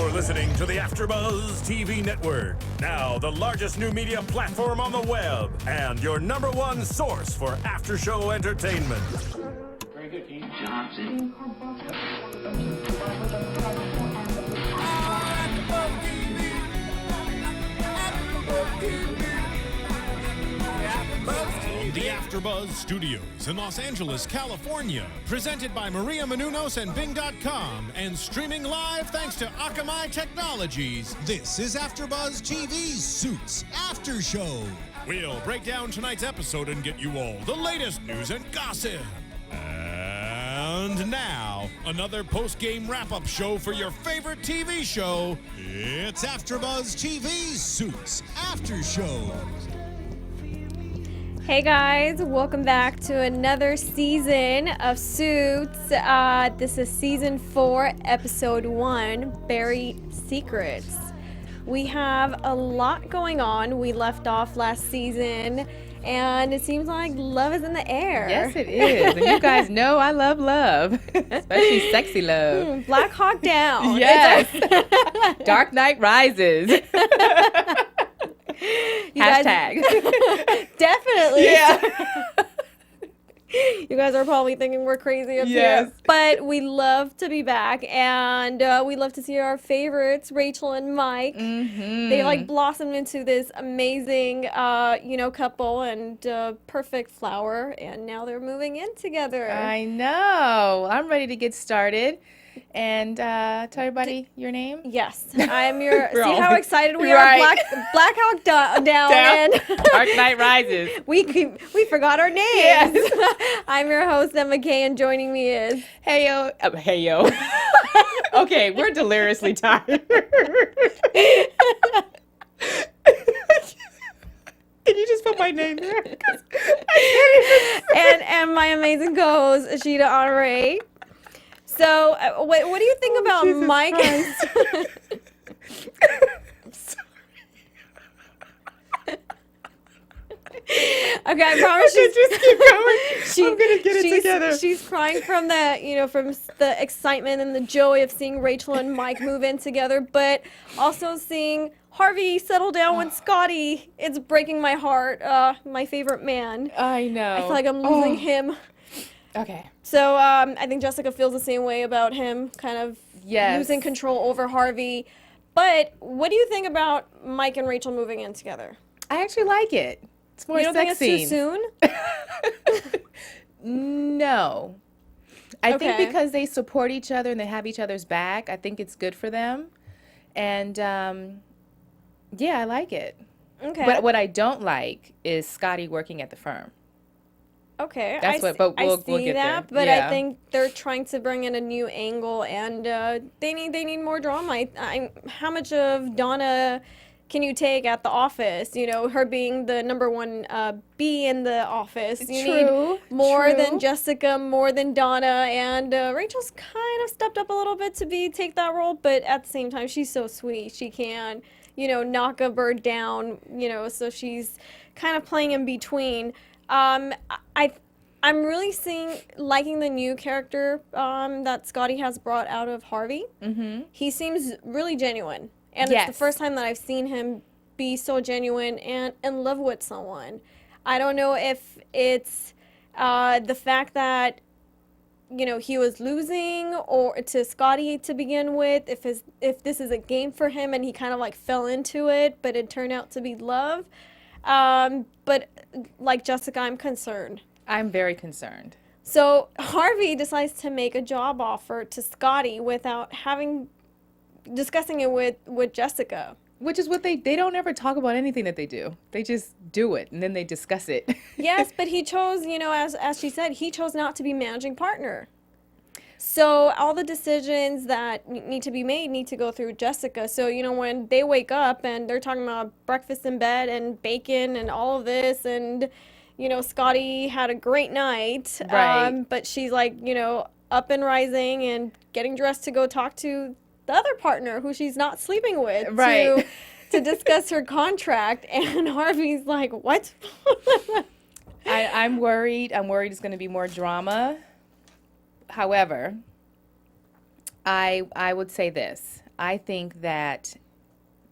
You're listening to the AFTERBUZZ TV Network, now the largest new media platform on the web, and your #1 source for after-show entertainment. Very good, King Johnson. From the AFTERBUZZ Studios in Los Angeles, California, presented by Maria Menounos and Bing.com, and streaming live thanks to Akamai Technologies, this is AFTERBUZZ TV Suits After Show. We'll break down tonight's episode and get you all the latest news and gossip. And now, another post-game wrap-up show for your favorite TV show. It's AFTERBUZZ TV Suits After Show. Hey guys, welcome back to another season of Suits. This is season 4, episode 1, Buried Secrets. We have a lot going on. We left off last season, and it seems like love is in the air. Yes, it is. And you guys know I love love, especially sexy love. Black Hawk Down. Yes. Dark Knight Rises. Hashtag. Definitely. Yeah. You guys are probably thinking we're crazy up Yes. here. But we love to be back, and we love to see our favorites, Rachel and Mike. Mm-hmm. They like blossomed into this amazing, couple and perfect flower, and now they're moving in together. I know. I'm ready to get started. And tell everybody your name. Yes, I'm your. We're See all- how excited we Right. are. Black Hawk down. And Dark Knight Rises. we forgot our names. Yes. I'm your host Emma Kay, and joining me is Heyo. Heyo. Okay, we're deliriously tired. Can you just put my name there? and my amazing co-host Ashida Onrae. So, what do you think about Jesus Mike? I'm sorry. Okay, I promise you. Just keep going. I'm gonna get it together. She's crying from from the excitement and the joy of seeing Rachel and Mike move in together, but also seeing Harvey settle down with Scotty. It's breaking my heart. My favorite man. I know. I feel like I'm losing him. Okay. So I think Jessica feels the same way about him, kind of Yes. losing control over Harvey. But what do you think about Mike and Rachel moving in together? I actually like it. It's more You don't sex think it's too scenes. soon? No. I think Okay. because they support each other and they have each other's back, I think it's good for them. And yeah, I like it. Okay. But what I don't like is Scotty working at the firm. Okay, That's I what- but we'll see get there. that, but Yeah. I think they're trying to bring in a new angle, and they need more drama. How much of Donna can you take at the office? You know, her being the #1 B in the office. You True, need more true. than Jessica, more than Donna, and Rachel's kind of stepped up a little bit to take that role, but at the same time, she's so sweet. She can, knock a bird down. So she's kind of playing in between. I'm really liking the new character that Scotty has brought out of Harvey. Mm-hmm. He seems really genuine, and Yes. it's the first time that I've seen him be so genuine and in love with someone. I don't know if it's the fact that he was losing or to Scotty to begin with. If this is a game for him and he kind of like fell into it, but it turned out to be love. But like Jessica, I'm concerned. I'm very concerned. So Harvey decides to make a job offer to Scotty without discussing it with Jessica. Which is what they don't ever talk about anything that they do. They just do it and then they discuss it. Yes, but he chose, as she said, he chose not to be managing partner. So all the decisions that need to be made need to go through Jessica. So, when they wake up and they're talking about breakfast in bed and bacon and all of this, and, Scotty had a great night. Right. But she's like, up and rising and getting dressed to go talk to the other partner who she's not sleeping with. Right. To discuss her contract. And Harvey's like, what? I'm worried. I'm worried it's going to be more drama. However, I would say this. I think that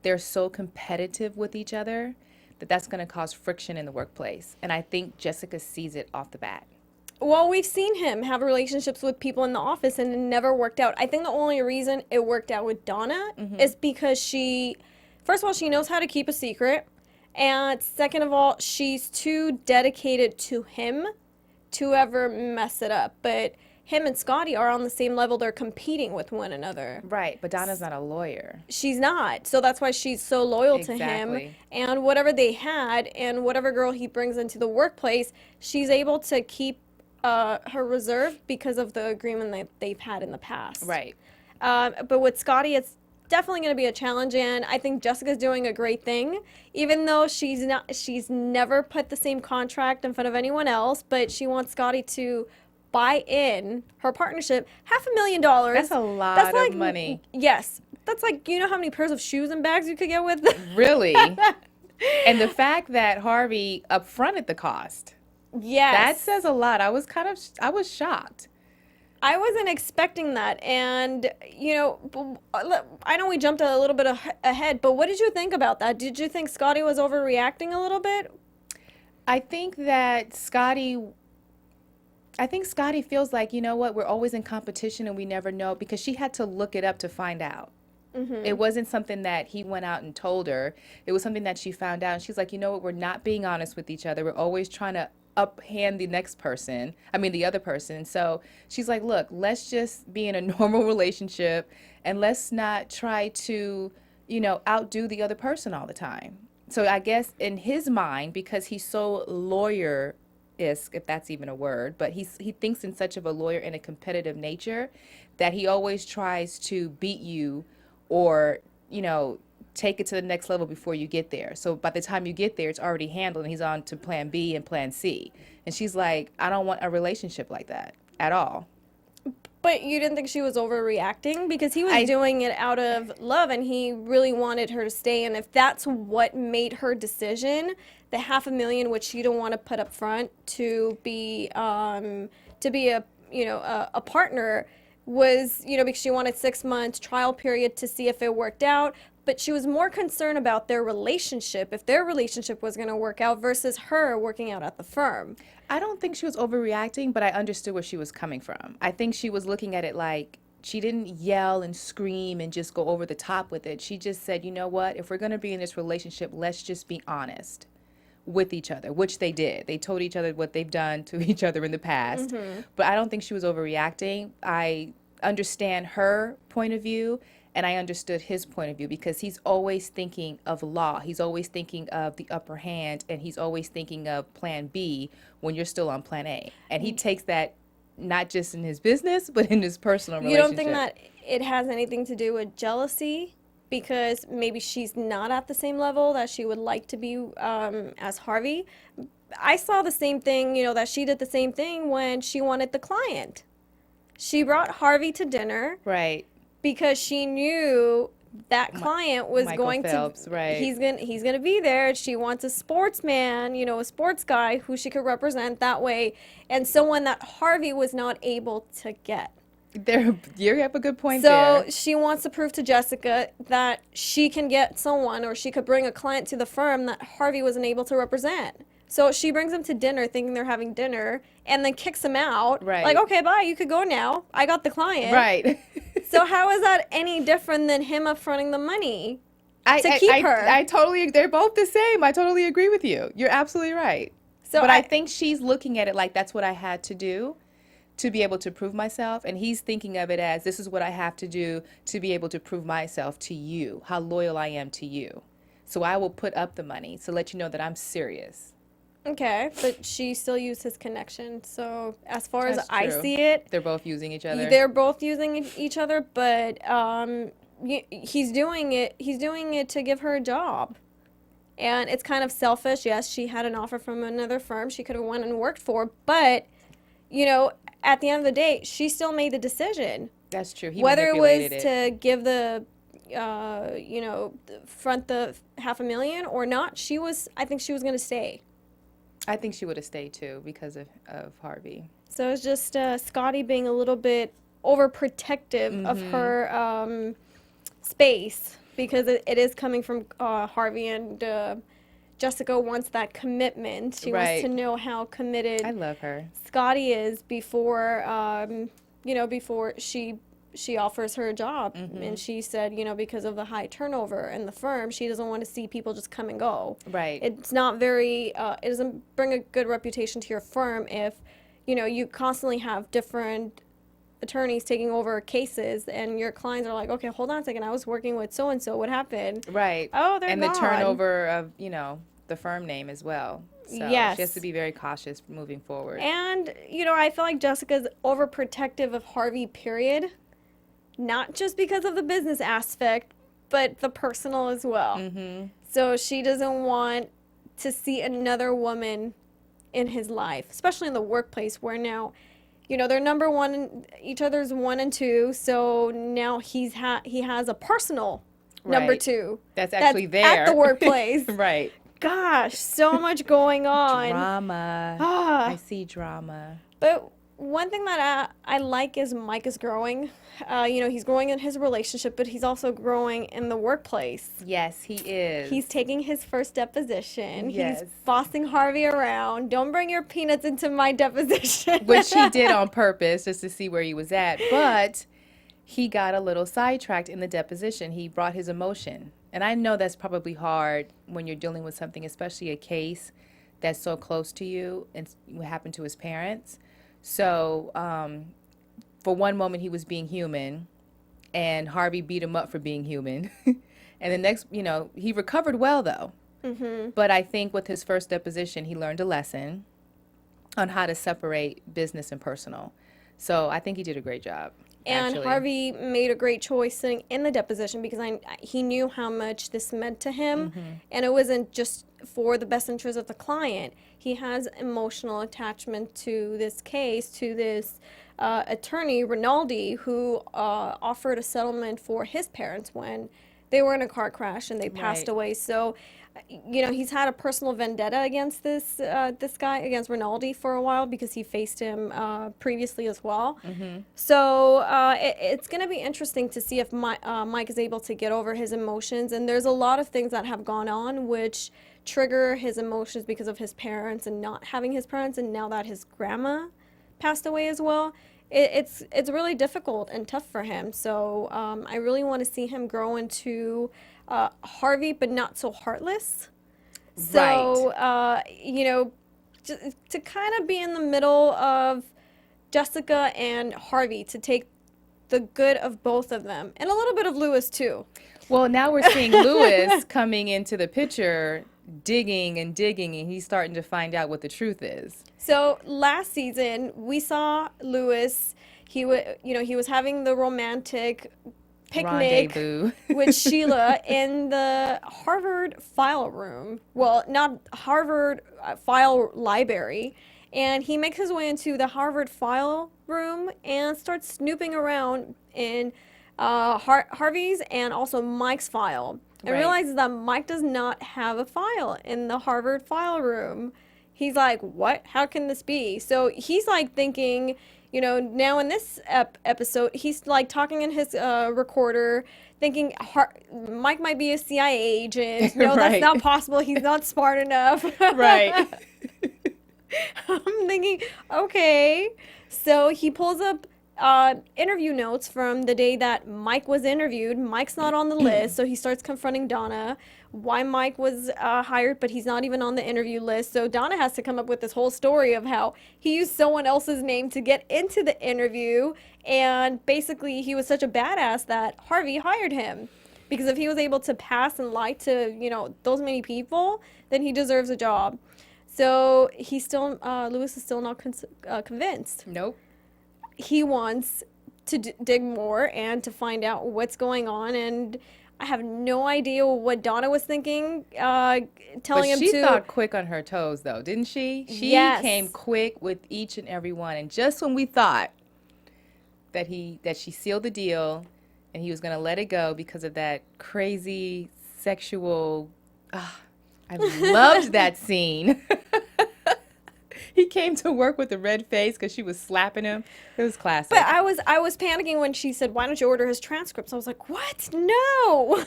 they're so competitive with each other that that's going to cause friction in the workplace. And I think Jessica sees it off the bat. Well, we've seen him have relationships with people in the office and it never worked out. I think the only reason it worked out with Donna is because first of all, she knows how to keep a secret. And second of all, she's too dedicated to him to ever mess it up. But him and Scotty are on the same level. They're competing with one another. Right, but Donna's not a lawyer. She's not. So that's why she's so loyal to him. Exactly. And whatever they had and whatever girl he brings into the workplace, she's able to keep her reserve because of the agreement that they've had in the past. Right. But with Scotty, it's definitely going to be a challenge, and I think Jessica's doing a great thing, even though she's never put the same contract in front of anyone else, but she wants Scotty to buy in her partnership. $500,000. That's a lot of money. Yes. That's like, you know how many pairs of shoes and bags you could get with? Really? And the fact that Harvey upfronted the cost. Yes. That says a lot. I was shocked. I wasn't expecting that. And, you know, I know we jumped a little bit ahead, but what did you think about that? Did you think Scotty was overreacting a little bit? I think Scotty feels like, you know what, we're always in competition and we never know, because she had to look it up to find out. It wasn't something that he went out and told her. It was something that she found out. And she's like, you know what, we're not being honest with each other. We're always trying to uphand the other person. So she's like, look, let's just be in a normal relationship and let's not try to, you know, outdo the other person all the time. So I guess in his mind, because he's so lawyer-esque, if that's even a word, but he thinks in such of a lawyer and a competitive nature that he always tries to beat you or, you know, take it to the next level before you get there. So by the time you get there, it's already handled and he's on to plan B and plan C. And she's like, I don't want a relationship like that at all. But you didn't think she was overreacting? Because he was doing it out of love and he really wanted her to stay. And if that's what made her decision, the $500,000, which she don't want to put up front to be a partner, was, you know, because she wanted 6 months trial period to see if it worked out. But she was more concerned about their relationship, if their relationship was going to work out, versus her working out at the firm. I don't think she was overreacting, but I understood where she was coming from. I think she was looking at it like she didn't yell and scream and just go over the top with it. She just said, you know what, if we're going to be in this relationship, let's just be honest with each other, which they did. They told each other what they've done to each other in the past. But I don't think she was overreacting. I understand her point of view. And I understood his point of view because he's always thinking of law. He's always thinking of the upper hand, and he's always thinking of plan B when you're still on plan A. And he takes that not just in his business, but in his personal relationship. You don't think that it has anything to do with jealousy? Because maybe she's not at the same level that she would like to be as Harvey. I saw the same thing, you know, that she did the same thing when she wanted the client. She brought Harvey to dinner. Right. Because she knew that client was Michael going Phelps, to, right. he's gonna be there. She wants a sportsman, you know, a sports guy who she could represent that way, and someone that Harvey was not able to get. You have a good point there. So she wants to prove to Jessica that she can get someone, or she could bring a client to the firm that Harvey wasn't able to represent. So she brings him to dinner thinking they're having dinner and then kicks him out. Right. Like, okay, bye, you could go now. I got the client. Right. So how is that any different than him upfronting the money to keep her? I totally, they're both the same. I totally agree with you. You're absolutely right. So but I think she's looking at it like that's what I had to do to be able to prove myself. And he's thinking of it as this is what I have to do to be able to prove myself to you, how loyal I am to you. So I will put up the money to let you know that I'm serious. Okay, but she still used his connection. So as far as That's I true. see it, They're both using each other. they're both using each other, but he's doing it to give her a job. And it's kind of selfish. Yes, she had an offer from another firm she could have went and worked for, but you know, at the end of the day, she still made the decision. That's true. He Whether it was manipulated to give the front the $500,000 or not, I think she was going to stay. I think she would have stayed too because of Harvey. So it's just Scotty being a little bit overprotective of her space, because it is coming from Harvey, and Jessica wants that commitment. She wants to know how committed I love her. Scottie is before before she offers her a job. And she said, because of the high turnover in the firm, she doesn't want to see people just come and go. Right. It's not very it doesn't bring a good reputation to your firm if you constantly have different attorneys taking over cases, and your clients are like, okay, hold on a second, I was working with so and so, what happened? Right. Oh, they're and gone. the turnover of the firm name as well. So Yes. she has to be very cautious moving forward. And I feel like Jessica's overprotective of Harvey, period. Not just because of the business aspect, but the personal as well. So she doesn't want to see another woman in his life, especially in the workplace, where now they're number one, each other's 1 and 2. So now he has a personal number 2 that's actually there at the workplace. Right. Gosh, so much going on. Drama. Ah. I see drama. But one thing that I like is Mike is growing. He's growing in his relationship, but he's also growing in the workplace. Yes, he is. He's taking his first deposition. Yes. He's bossing Harvey around. Don't bring your peanuts into my deposition. Which he did on purpose just to see where he was at. But he got a little sidetracked in the deposition. He brought his emotion. And I know that's probably hard when you're dealing with something, especially a case that's so close to you and what happened to his parents. So for one moment, he was being human, and Harvey beat him up for being human. And the next, he recovered well, though. But I think with his first deposition, he learned a lesson on how to separate business and personal. So I think he did a great job. And actually. Harvey made a great choice sitting in the deposition, because he knew how much this meant to him. And it wasn't just for the best interest of the client. He has emotional attachment to this case, to this attorney, Rinaldi, who offered a settlement for his parents when they were in a car crash and they passed away. So, he's had a personal vendetta against this guy, against Rinaldi, for a while, because he faced him previously as well. So it's going to be interesting to see if Mike is able to get over his emotions. And there's a lot of things that have gone on which trigger his emotions because of his parents and not having his parents, and now that his grandma passed away as well. It's really difficult and tough for him. So I really want to see him grow into Harvey, but not so heartless. So, to kind of be in the middle of Jessica and Harvey, to take the good of both of them, and a little bit of Lewis too. Well, now we're seeing Lewis coming into the picture, digging, and he's starting to find out what the truth is. So last season, we saw Lewis. He was having the romantic picnic Rendezvous. with Sheila in the Harvard file room. Well, not Harvard file library. And he makes his way into the Harvard file room and starts snooping around in Harvey's and also Mike's file. And realizes that Mike does not have a file in the Harvard file room. He's like, what? How can this be? So he's like thinking, now in this episode, he's like talking in his recorder, thinking Mike might be a CIA agent. No, that's not possible. He's not smart enough. Right. I'm thinking, okay. So he pulls up interview notes from the day that Mike was interviewed. Mike's not on the list, so he starts confronting Donna why Mike was hired, but he's not even on the interview list. So Donna has to come up with this whole story of how he used someone else's name to get into the interview, and basically he was such a badass that Harvey hired him. Because if he was able to pass and lie to, those many people, then he deserves a job. So he's still, Lewis is still not convinced. Nope. He wants to dig more and to find out what's going on, and I have no idea what Donna was thinking, telling him to... She thought quick on her toes, though, didn't she? She came quick with each and every one, and just when we thought that she sealed the deal and he was going to let it go because of that crazy sexual... I loved that scene. He came to work with a red face because she was slapping him. It was classic. But I was panicking when she said, "Why don't you order his transcripts?" I was like, "What? No."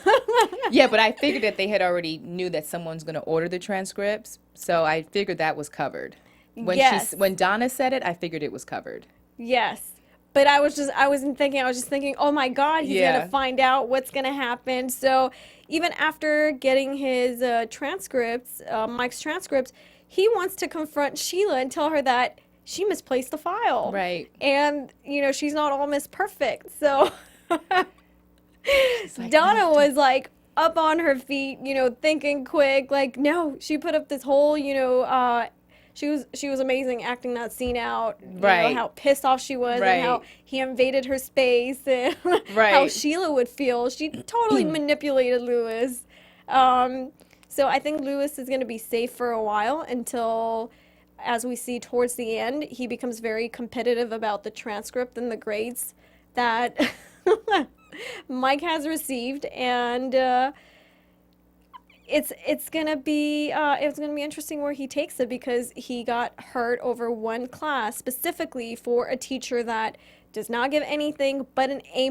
Yeah, but I figured that they had already knew that someone's going to order the transcripts, so I figured that was covered. When Yes. when Donna said it, I figured it was covered. Yes. But I was just thinking, oh my God, he's Yeah. going to find out what's going to happen. So even after getting his transcripts, Mike's transcripts, he wants to confront Sheila and tell her that she misplaced the file. Right. And, she's not all Miss Perfect. So like, Donna was like up on her feet, thinking quick, like, no, she put up this whole, she was amazing acting that scene out. Right. How pissed off she was Right. and how he invaded her space and how Right. Sheila would feel. She totally manipulated Lewis. So I think Lewis is going to be safe for a while until, as we see towards the end, he becomes very competitive about the transcript and the grades that Mike has received, and it's gonna be interesting where he takes it, because he got hurt over one class specifically for a teacher that does not give anything but an A-.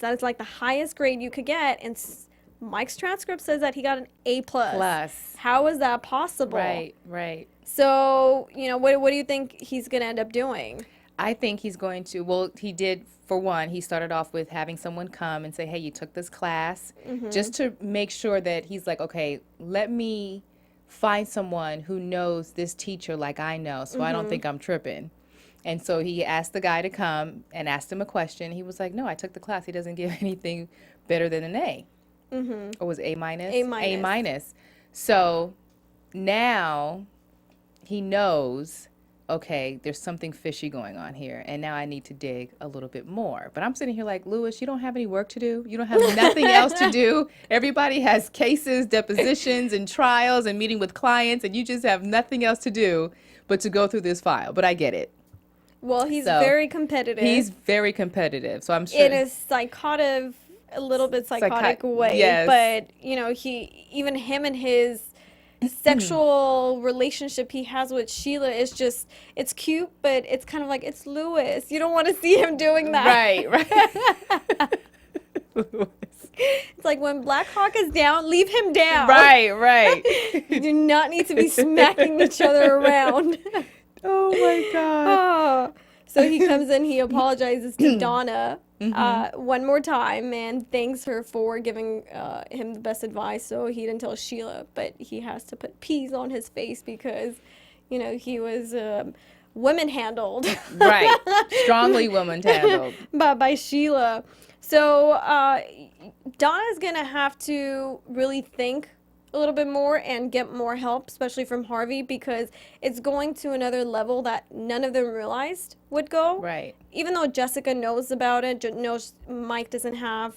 That is like the highest grade you could get, and Mike's transcript says that he got an A+. Plus. How is that possible? Right. So what do you think he's gonna end up doing? I think he's going to, well, he did, for one, he started off with having someone come and say, hey, you took this class, just to make sure that he's like, okay, let me find someone who knows this teacher like I know, so I don't think I'm tripping. And so he asked the guy to come and asked him a question. He was like, no, I took the class. He doesn't give anything better than an A. Or was it A-? A-. So now he knows, okay, there's something fishy going on here, and now I need to dig a little bit more. But I'm sitting here like, Lewis, you don't have any work to do? You don't have nothing else to do? Everybody has cases, depositions, and trials, and meeting with clients, and you just have nothing else to do but to go through this file. But I get it. Well, he's very competitive. He's very competitive, so I'm sure. In a psychotic, a little bit psychotic way. Yes. But, even him and his sexual relationship he has with Sheila is just, it's cute, but it's kind of like, it's Lewis. You don't want to see him doing that. Right. It's like, when Black Hawk is down, leave him down. Right. You do not need to be smacking each other around. Oh my God. So he comes in, he apologizes to Donna one more time and thanks her for giving him the best advice, so he didn't tell Sheila, but he has to put peas on his face because, he was woman handled. Right. Strongly woman handled. by Sheila. So Donna's going to have to really think a little bit more and get more help, especially from Harvey, because it's going to another level that none of them realized would go. Right. Even though Jessica knows about it, knows Mike doesn't have,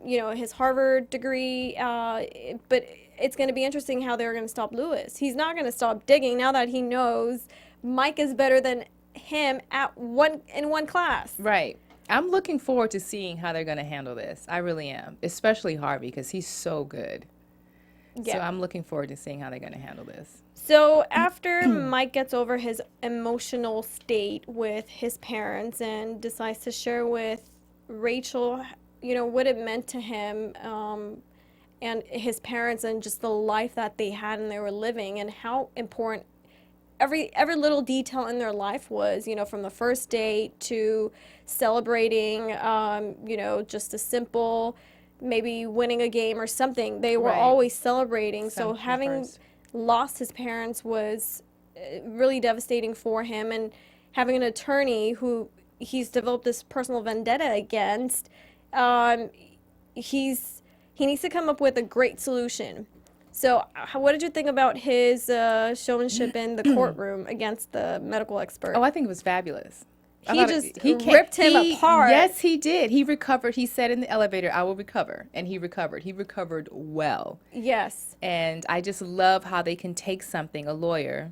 his Harvard degree, but it's going to be interesting how they're going to stop Lewis. He's not going to stop digging now that he knows Mike is better than him in one class. Right. I'm looking forward to seeing how they're going to handle this. I really am, especially Harvey, because he's so good. Yeah. So I'm looking forward to seeing how they're going to handle this. So after Mike gets over his emotional state with his parents and decides to share with Rachel, what it meant to him and his parents and just the life that they had and they were living, and how important every little detail in their life was, from the first date to celebrating, just a simple, maybe winning a game or something. They were always celebrating. So having lost his parents was really devastating for him, and having an attorney who he's developed this personal vendetta against, he needs to come up with a great solution. So what did you think about his showmanship in the courtroom against the medical expert? Oh, I think it was fabulous. He ripped him apart. Yes, he did. He recovered. He said in the elevator, I will recover. And he recovered. He recovered well. Yes. And I just love how they can take something, a lawyer,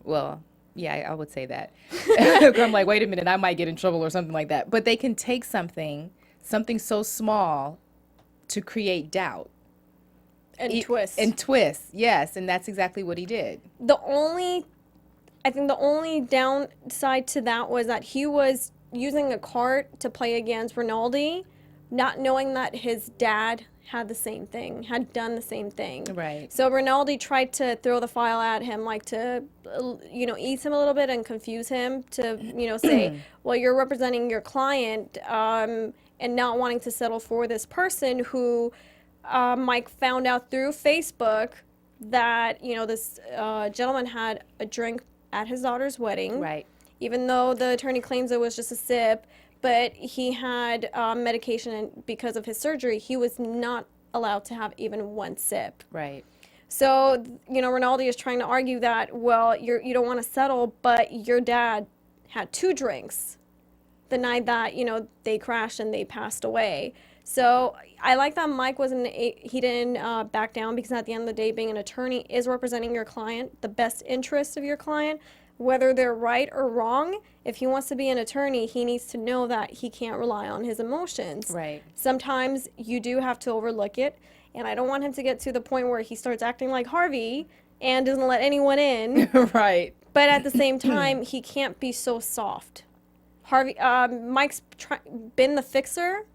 well, yeah, I would say that. I'm like, wait a minute, I might get in trouble or something like that. But they can take something so small to create doubt. And twist. And twist, yes. And that's exactly what he did. I think the only downside to that was that he was using a card to play against Rinaldi, not knowing that his dad had the same thing, had done the same thing. Right. So Rinaldi tried to throw the file at him, like to, ease him a little bit and confuse him to, say, well, you're representing your client and not wanting to settle for this person who Mike found out through Facebook that, this gentleman had a drink at his daughter's wedding. Right. Even though the attorney claims it was just a sip, but he had medication, and because of his surgery, he was not allowed to have even one sip. Right. So, Rinaldi is trying to argue that, well, you don't want to settle, but your dad had 2 drinks the night that, they crashed and they passed away. So I like that Mike he didn't back down, because at the end of the day, being an attorney is representing your client, the best interest of your client. Whether they're right or wrong, if he wants to be an attorney, he needs to know that he can't rely on his emotions. Right. Sometimes you do have to overlook it, and I don't want him to get to the point where he starts acting like Harvey and doesn't let anyone in. Right. But at the same time, he can't be so soft. Mike's been the fixer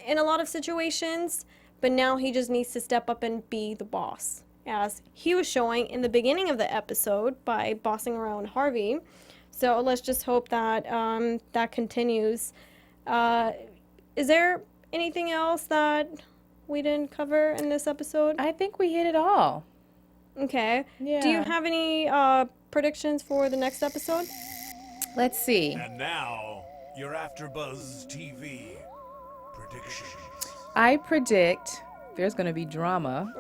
in a lot of situations, but now he just needs to step up and be the boss, as he was showing in the beginning of the episode by bossing around Harvey. So let's just hope that that continues. Is there anything else that we didn't cover in this episode? I think we hit it all. Okay. Yeah. Do you have any predictions for the next episode? Let's see. And now, your AfterBuzz TV predictions. I predict there's going to be drama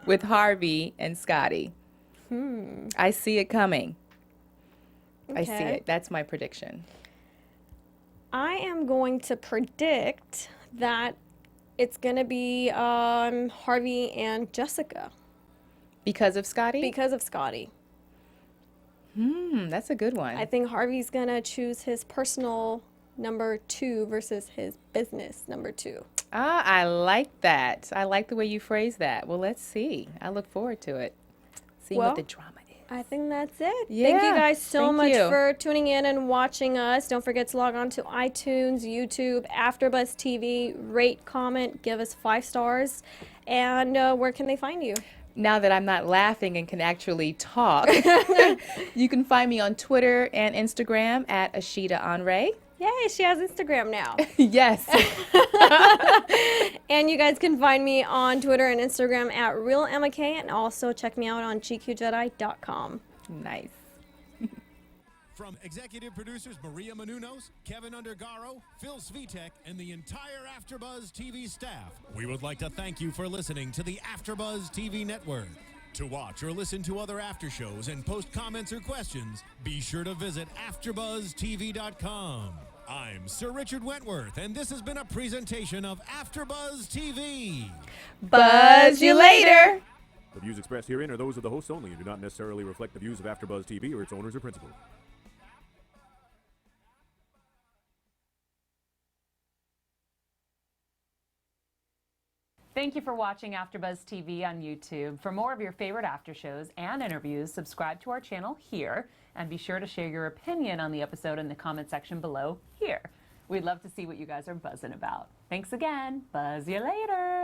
with Harvey and Scotty. I see it coming. I see Okay. it. That's my prediction. I am going to predict that it's going to be Harvey and Jessica Because of Scotty? because of Scotty. That's a good one. I think Harvey's going to choose his personal number 2 versus his business number 2. Ah, I like that. I like the way you phrase that. Well, let's see. I look forward to it. Seeing Well, what the drama is. I think that's it. Thank you Yeah, guys so thank much you. for tuning in and watching us. Don't forget to log on to iTunes, YouTube, AfterBuzz TV, rate, comment, give us 5 stars. And where can they find you? Now that I'm not laughing and can actually talk, you can find me on Twitter and Instagram at Ashida Onrae. Yay, she has Instagram now. Yes. And you guys can find me on Twitter and Instagram at RealEmmaK, and also check me out on gqjedi.com. Nice. From executive producers Maria Menounos, Kevin Undergaro, Phil Svitek, and the entire AfterBuzz TV staff, we would like to thank you for listening to the AfterBuzz TV network. To watch or listen to other after shows and post comments or questions, be sure to visit AfterBuzzTV.com. I'm Sir Richard Wentworth, and this has been a presentation of AfterBuzz TV. Buzz you later. The views expressed herein are those of the hosts only and do not necessarily reflect the views of AfterBuzz TV or its owners or principals. Thank you for watching AfterBuzz TV on YouTube. For more of your favorite after shows and interviews, subscribe to our channel here, and be sure to share your opinion on the episode in the comment section below here. We'd love to see what you guys are buzzing about. Thanks again. Buzz you later.